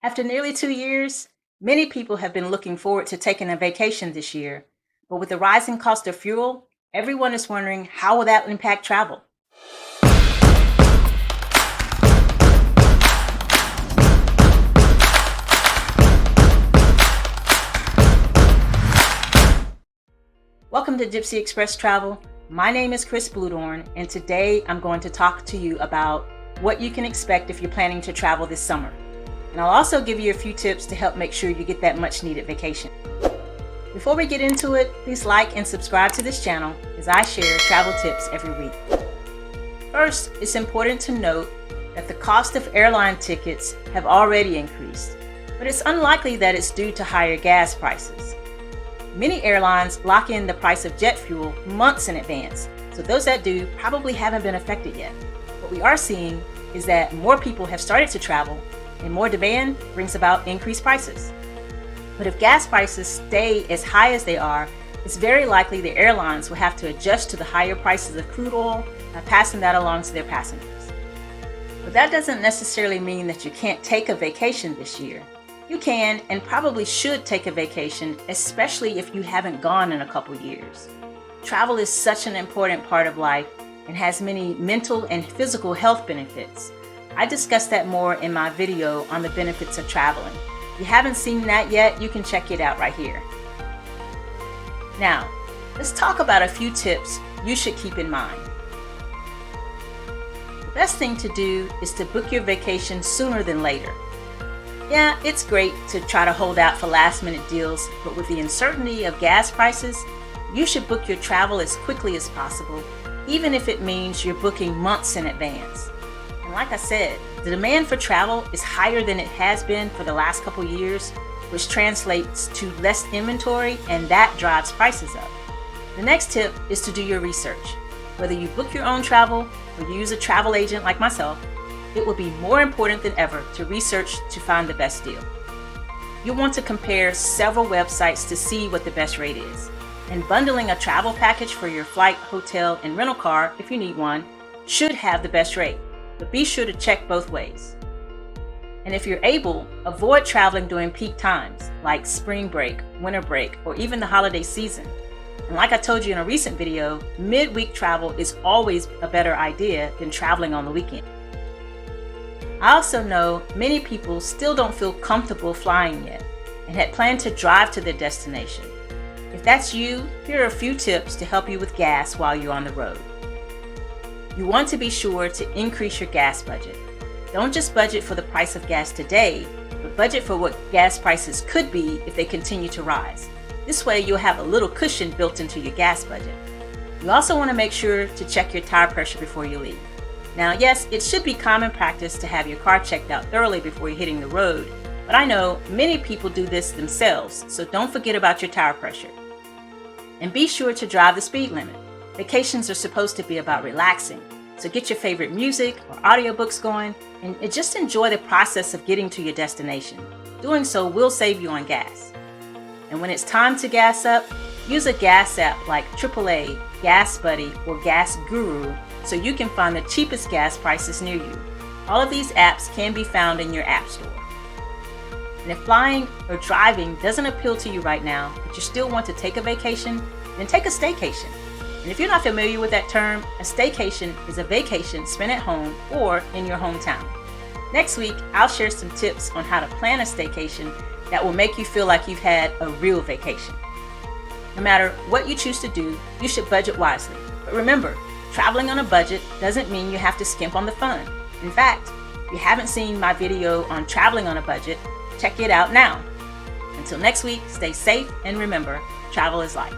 After nearly 2 years, many people have been looking forward to taking a vacation this year. But with the rising cost of fuel, everyone is wondering how will that impact travel? Welcome to Gypsy Express Travel. My name is Chris Bludorn, and today I'm going to talk to you about what you can expect if you're planning to travel this summer. And I'll also give you a few tips to help make sure you get that much needed vacation. Before we get into it, please like and subscribe to this channel as I share travel tips every week. First, it's important to note that the cost of airline tickets have already increased, but it's unlikely that it's due to higher gas prices. Many airlines lock in the price of jet fuel months in advance, so those that do probably haven't been affected yet. What we are seeing is that more people have started to travel, and more demand brings about increased prices. But if gas prices stay as high as they are, it's very likely the airlines will have to adjust to the higher prices of crude oil by passing that along to their passengers. But that doesn't necessarily mean that you can't take a vacation this year. You can and probably should take a vacation, especially if you haven't gone in a couple years. Travel is such an important part of life and has many mental and physical health benefits. I discussed that more in my video on the benefits of traveling. If you haven't seen that yet, you can check it out right here. Now, let's talk about a few tips you should keep in mind. The best thing to do is to book your vacation sooner than later. Yeah, it's great to try to hold out for last-minute deals, but with the uncertainty of gas prices, you should book your travel as quickly as possible, even if it means you're booking months in advance. And like I said, the demand for travel is higher than it has been for the last couple years, which translates to less inventory, and that drives prices up. The next tip is to do your research. Whether you book your own travel or you use a travel agent like myself, it will be more important than ever to research to find the best deal. You'll want to compare several websites to see what the best rate is. And bundling a travel package for your flight, hotel, and rental car, if you need one, should have the best rate. But be sure to check both ways. And if you're able, avoid traveling during peak times, like spring break, winter break, or even the holiday season. And like I told you in a recent video, midweek travel is always a better idea than traveling on the weekend. I also know many people still don't feel comfortable flying yet and had planned to drive to their destination. If that's you, here are a few tips to help you with gas while you're on the road. You want to be sure to increase your gas budget. Don't just budget for the price of gas today, but budget for what gas prices could be if they continue to rise. This way you'll have a little cushion built into your gas budget. You also want to make sure to check your tire pressure before you leave. Now, yes, it should be common practice to have your car checked out thoroughly before you're hitting the road, but I know many people do this themselves, so don't forget about your tire pressure. And be sure to drive the speed limit. Vacations are supposed to be about relaxing, so get your favorite music or audiobooks going and just enjoy the process of getting to your destination. Doing so will save you on gas. And when it's time to gas up, use a gas app like AAA, Gas Buddy, or Gas Guru so you can find the cheapest gas prices near you. All of these apps can be found in your app store. And if flying or driving doesn't appeal to you right now, but you still want to take a vacation, then take a staycation. And if you're not familiar with that term, a staycation is a vacation spent at home or in your hometown. Next week, I'll share some tips on how to plan a staycation that will make you feel like you've had a real vacation. No matter what you choose to do, you should budget wisely. But remember, traveling on a budget doesn't mean you have to skimp on the fun. In fact, if you haven't seen my video on traveling on a budget, check it out now. Until next week, stay safe and remember, travel is life.